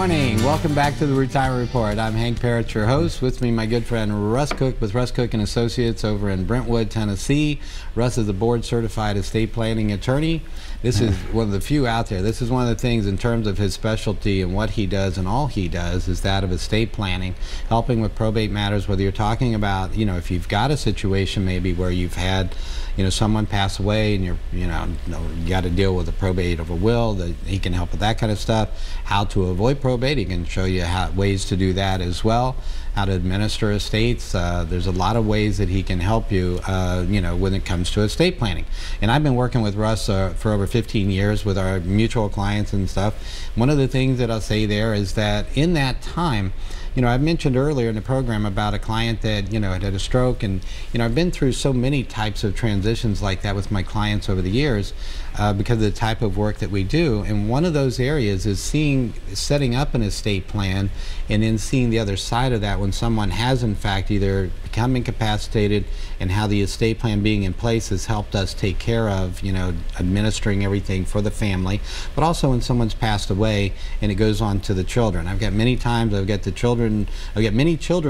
morning. Welcome back to the Retirement Report. I'm Hank Parrott, your host. With me, my good friend Russ Cook with Russ Cook & Associates over in Brentwood, Tennessee. Russ is a board-certified estate planning attorney. This is one of the few out there. This is one of the things in terms of his specialty and what he does and all he does is that of estate planning, helping with probate matters, whether you're talking about, if you've got a situation maybe where you've had, someone pass away and you got to deal with the probate of a will, that he can help with that kind of stuff. How to avoid probate, he can show you ways to do that as well. How to administer estates. There's a lot of ways that he can help you, when it comes to estate planning. And I've been working with Russ for over 15 years with our mutual clients and stuff. One of the things that I'll say there is that in that time, I've mentioned earlier in the program about a client that, had a stroke, and, I've been through so many types of transitions like that with my clients over the years because of the type of work that we do. And one of those areas is setting up an estate plan and then seeing the other side of that when someone has in fact either become incapacitated, and how the estate plan being in place has helped us take care of, administering everything for the family, but also when someone's passed away and it goes on to the children. I've got many children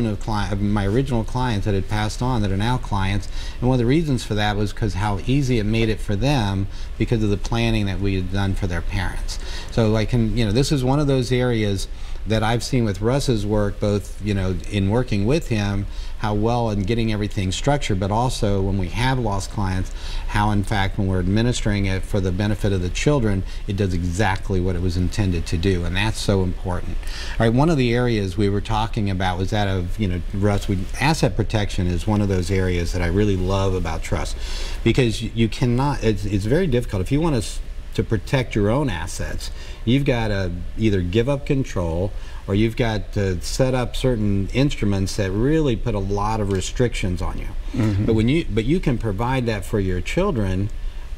of my original clients that had passed on that are now clients, and one of the reasons for that was because how easy it made it for them because of the planning that we had done for their parents. So this is one of those areas that I've seen with Russ's work, both in working with him, how well in getting everything structured, but also when we have lost clients, how in fact when we're administering it for the benefit of the children, it does exactly what it was intended to do, and that's so important. All right, one of the areas we were talking about was that of, Russ, asset protection is one of those areas that I really love about trust, because you cannot, it's very difficult. If you want to protect your own assets, you've got to either give up control, or you've got to set up certain instruments that really put a lot of restrictions on you. Mm-hmm. But you can provide that for your children,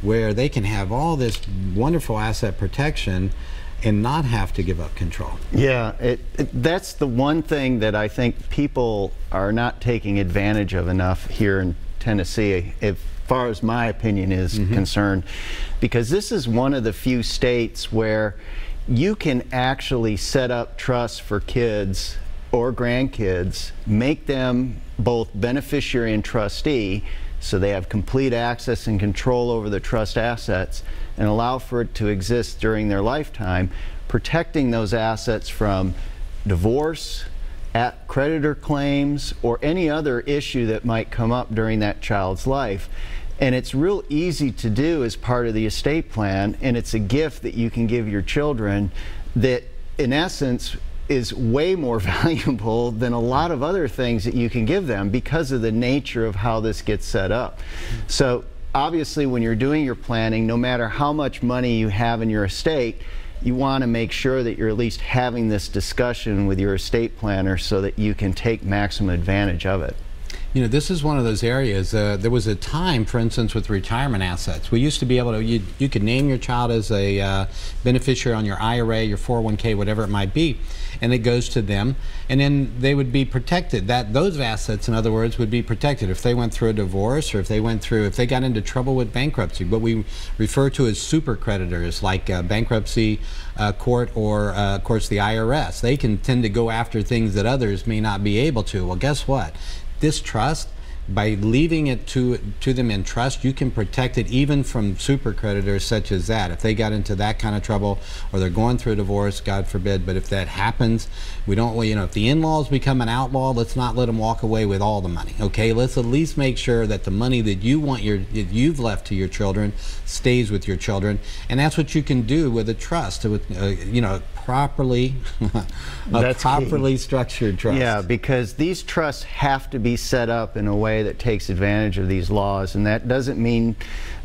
where they can have all this wonderful asset protection and not have to give up control. Yeah, that's the one thing that I think people are not taking advantage of enough here in Tennessee, as far as my opinion is concerned, because this is one of the few states where you can actually set up trusts for kids or grandkids, make them both beneficiary and trustee, so they have complete access and control over the trust assets, and allow for it to exist during their lifetime, protecting those assets from divorce, creditor claims, or any other issue that might come up during that child's life. And it's real easy to do as part of the estate plan, and it's a gift that you can give your children that in essence is way more valuable than a lot of other things that you can give them because of the nature of how this gets set up. So obviously when you're doing your planning, no matter how much money you have in your estate, you want to make sure that you're at least having this discussion with your estate planner so that you can take maximum advantage of it. This is one of those areas. There was a time, for instance, with retirement assets. We used to be able to, you could name your child as a beneficiary on your IRA, your 401k, whatever it might be, and it goes to them, and then they would be protected. Those assets, in other words, would be protected if they went through a divorce, or if they got into trouble with bankruptcy, what we refer to as super creditors, like bankruptcy court, or of course the IRS. They can tend to go after things that others may not be able to. Well, guess what? This trust, by leaving it to them in trust, you can protect it even from super creditors such as that. If they got into that kind of trouble, or they're going through a divorce, God forbid, but if that happens, we don't, if the in-laws become an outlaw, let's not let them walk away with all the money, okay? Let's at least make sure that the money that you've left to your children stays with your children, and that's what you can do with a trust, with, properly structured trust. Yeah, because these trusts have to be set up in a way that takes advantage of these laws, and that doesn't mean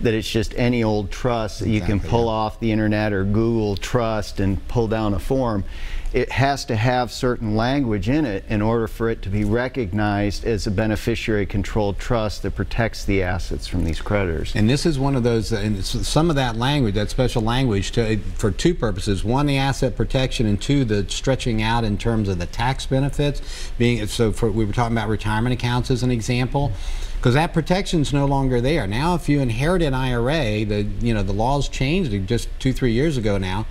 that it's just any old trust that you can pull off the internet or Google trust and pull down a form. It has to have certain language in it in order for it to be recognized as a beneficiary controlled trust that protects the assets from these creditors. And this is one of those, and some of that language, that special language, for two purposes: one, the asset protection, and two, the stretching out in terms of the tax benefits. We were talking about retirement accounts as an example. because that protection's no longer there. Now if you inherit an IRA, the laws changed just 2-3 years ago now,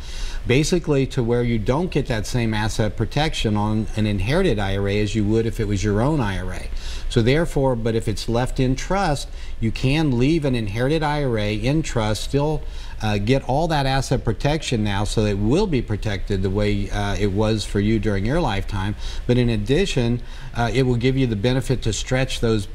basically to where you don't get that same asset protection on an inherited IRA as you would if it was your own IRA. So therefore, but if it's left in trust, you can leave an inherited IRA in trust, still get all that asset protection now, so it will be protected the way it was for you during your lifetime. But in addition, it will give you the benefit to stretch those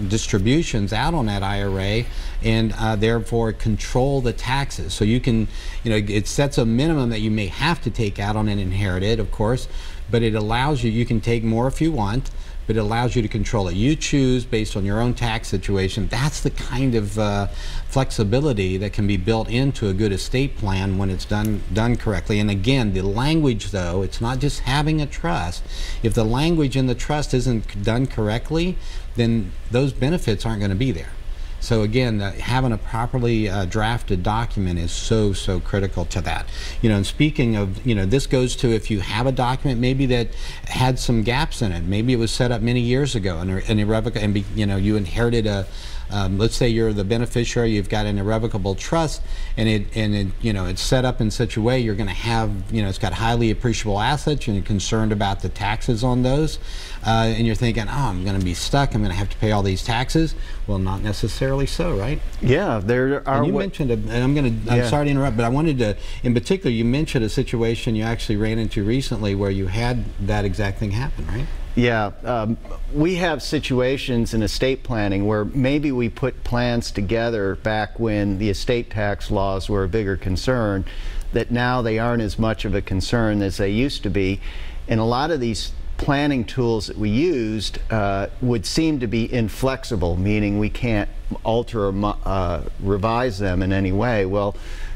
distributions out on that IRA, and therefore control the taxes. So you can, it sets a minimum that you may have to take out on an inherited, of course, but it allows you can take more if you want, but it allows you to control it. You choose based on your own tax situation. That's the kind of flexibility that can be built into a good estate plan when it's done correctly. And again, the language, though, it's not just having a trust. If the language in the trust isn't done correctly, then those benefits aren't going to be there. So again, having a properly drafted document is so critical to that. And speaking of, this goes to if you have a document maybe that had some gaps in it. Maybe it was set up many years ago and irrevocable, and you inherited a. Let's say you're the beneficiary, you've got an irrevocable trust, and it's set up in such a way you're going to have, it's got highly appreciable assets, and you're concerned about the taxes on those, and you're thinking, oh, I'm going to be stuck, I'm going to have to pay all these taxes. Well, not necessarily so, right? Yeah, there are. And you mentioned, I'm sorry to interrupt, but I wanted to, in particular, you mentioned a situation you actually ran into recently where you had that exact thing happen, right? Yeah, we have situations in estate planning where maybe we put plans together back when the estate tax laws were a bigger concern, that now they aren't as much of a concern as they used to be. And a lot of these planning tools that we used would seem to be inflexible, meaning we can't alter or revise them in any way. Well,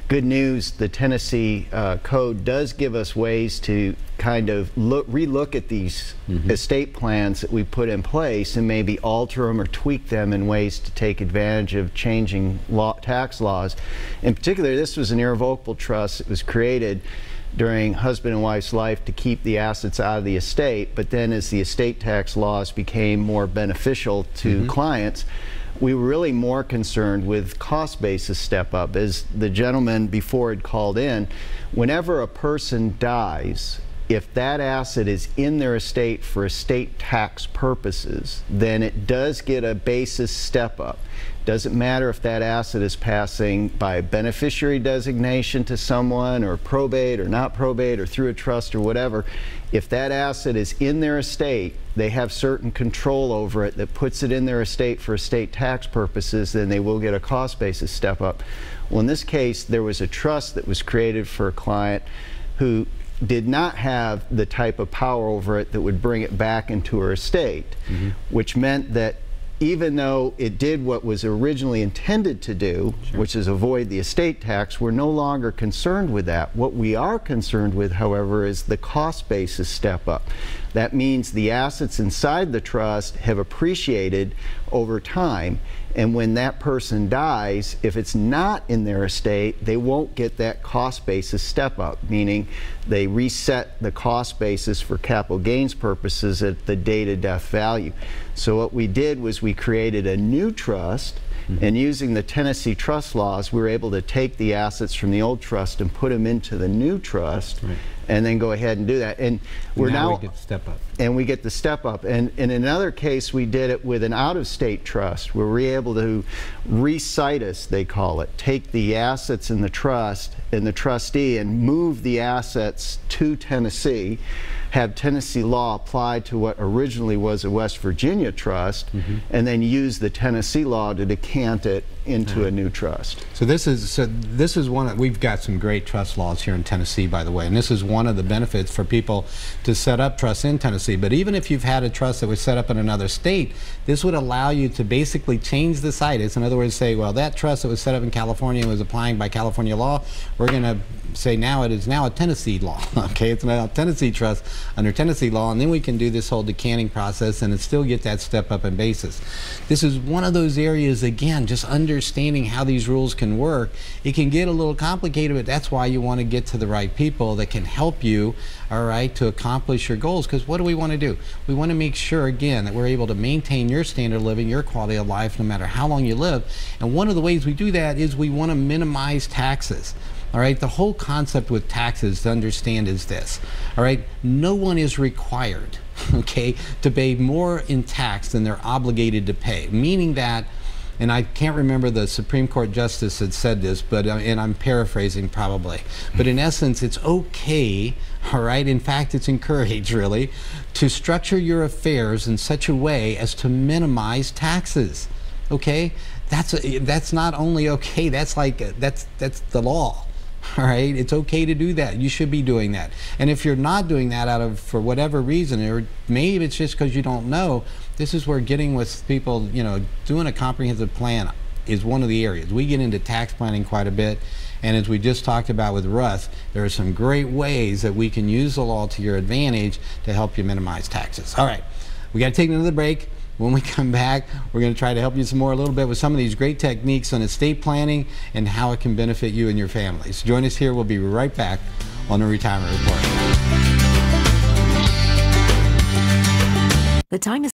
good news, the Tennessee code does give us ways to kind of relook at these estate plans that we put in place and maybe alter them or tweak them in ways to take advantage of changing tax laws. In particular, this was an irrevocable trust. It was created during husband and wife's life to keep the assets out of the estate, but then as the estate tax laws became more beneficial to clients, we were really more concerned with cost basis step up. As the gentleman before had called in, whenever a person dies, if that asset is in their estate for estate tax purposes, then it does get a basis step up. Doesn't matter if that asset is passing by beneficiary designation to someone, or probate or not probate, or through a trust or whatever. If that asset is in their estate, they have certain control over it that puts it in their estate for estate tax purposes, then they will get a cost basis step up. Well, in this case, there was a trust that was created for a client who did not have the type of power over it that would bring it back into her estate, which meant that even though it did what was originally intended to do, which is avoid the estate tax, we're no longer concerned with that. What we are concerned with, however, is the cost basis step up. That means the assets inside the trust have appreciated over time, and when that person dies, if it's not in their estate, they won't get that cost basis step up, meaning they reset the cost basis for capital gains purposes at the date of death value. So what we did was we created a new trust, and using the Tennessee trust laws, we were able to take the assets from the old trust and put them into the new trust, and then go ahead and do that. And we get the step up. And we get the step up. And in another case, we did it with an out-of-state trust, where we were able to re-situs, they call it, take the assets in the trust and the trustee and move the assets to Tennessee, have Tennessee law apply to what originally was a West Virginia trust, and then use the Tennessee law to decant it into a new trust. So this is one of, we've got some great trust laws here in Tennessee, by the way, and this is one of the benefits for people to set up trusts in Tennessee. But even if you've had a trust that was set up in another state, this would allow you to basically change the situs. In other words, say, well, that trust that was set up in California was applying by California law, we're going to say now it is now a Tennessee law. Okay, it's now a Tennessee trust under Tennessee law, and then we can do this whole decanting process and still get that step up in basis. This is one of those areas, again, just understanding how these rules can work. It can get a little complicated, but that's why you want to get to the right people that can help you, all right, to accomplish your goals. Because what do we want to do? We want to make sure, again, that we're able to maintain your standard of living, your quality of life, no matter how long you live. And one of the ways we do that is we want to minimize taxes. All right, the whole concept with taxes to understand is this. All right, no one is required, okay, to pay more in tax than they're obligated to pay. Meaning that, and I can't remember the Supreme Court justice that said this, but and I'm paraphrasing probably, but in essence, it's okay, all right, in fact, it's encouraged really, to structure your affairs in such a way as to minimize taxes. Okay, that's not only okay, that's like that's the law. All right, it's okay to do that. You should be doing that. And if you're not doing that for whatever reason, or maybe it's just because you don't know, this is where getting with people, you know, doing a comprehensive plan is one of the areas. We get into tax planning quite a bit, and as we just talked about with Russ, there are some great ways that we can use the law to your advantage to help you minimize taxes. All right, we got to take another break. When we come back, we're going to try to help you some more a little bit with some of these great techniques on estate planning and how it can benefit you and your families. Join us here. We'll be right back on the Retirement Report. The time is